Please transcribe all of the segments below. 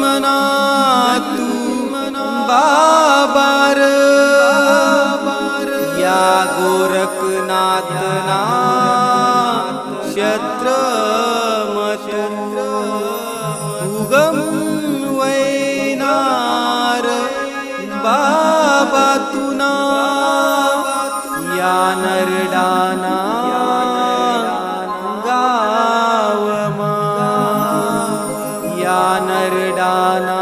मना तू बाबार या गोरखनाथना क्षत्र उगम वैनार बाबा तुना या नरडाना गावमा या नरडाना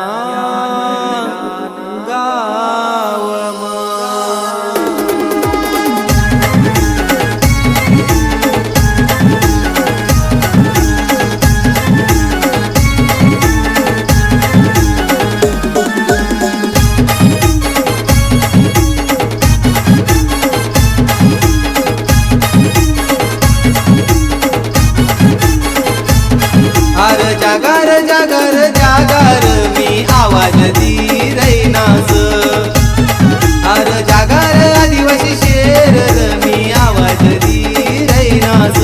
गावमा अर जागर जागर जागर मी आवाज दी रैनास अर जागर आदिवासी शेर मी आवाज दी रैनास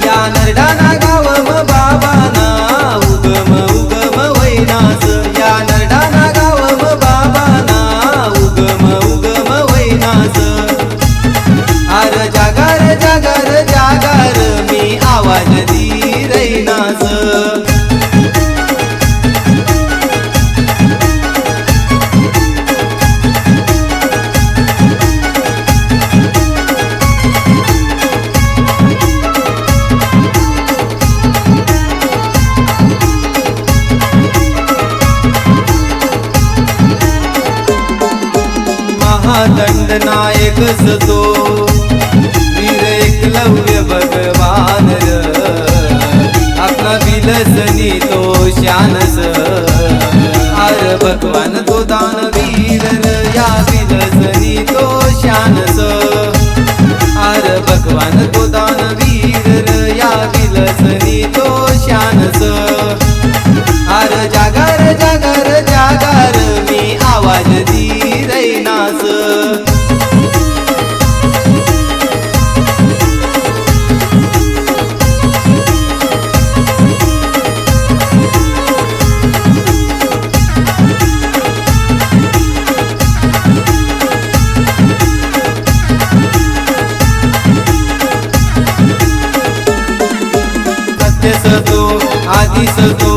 या नरडाना गावम बाबाना उगम उगम वैनास या नरडाना गावम बाबाना उगम उगम वैनास अर जागर जागर जागर मी आवाज दी रैनास महादंड नायक सतो वीर एकलव्य भगवान आपला विलसनी तो शानस अर भगवान तो दानवीर या विलसनी तो शानस अर भगवान तो दानवीर या विलसनी तो शानस अर जागर जागर जागर मी आवाज दी रैनास सतो आदि सतो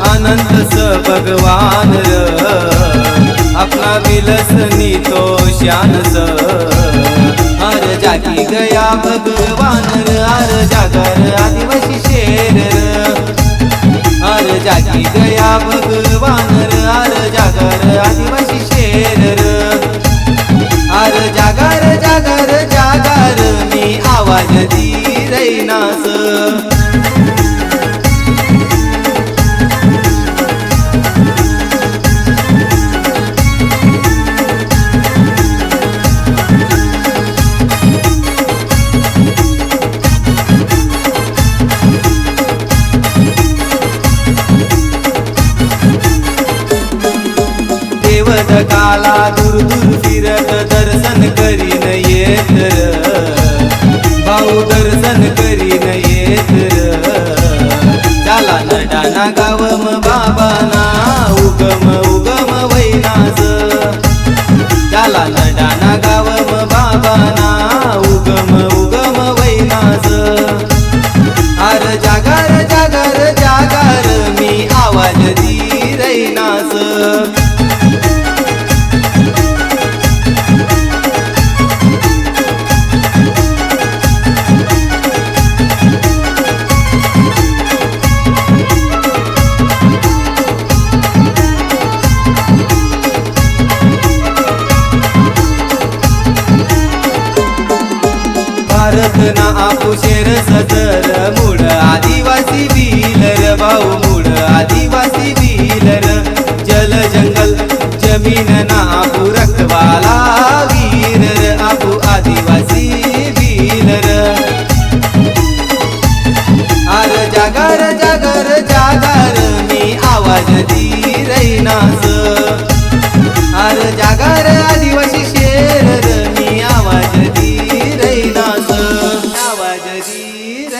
अनंत स भगवान अपना विलसनी तो शानस हर जागी गया भगवान हर जागर आदिवासी शेर हर जागी गया भगवान हर जागर आदिवासी शेर हर जागर जागर जागर मी आवाज दी रैनास काला दूर दूर फिरत दर्शन करीन येत भाऊ दर्शन करीन येत चला नरडाना गावम बाबाना उगम उगम वैनास चला नरडाना गावम बाबाना उगम उगम वैनास अर जागर जागर जागर मी आवाज दी रैनास भारतना आपुशेर सदर मूळ आदिवासी बिलर भाऊ मूळ आदिवासी बिलर जल जंगल जमीन ना आपू रखवाला वीर आपू आदिवासी बिलर अर जागर जागर जागर मी आवाज दी रैनास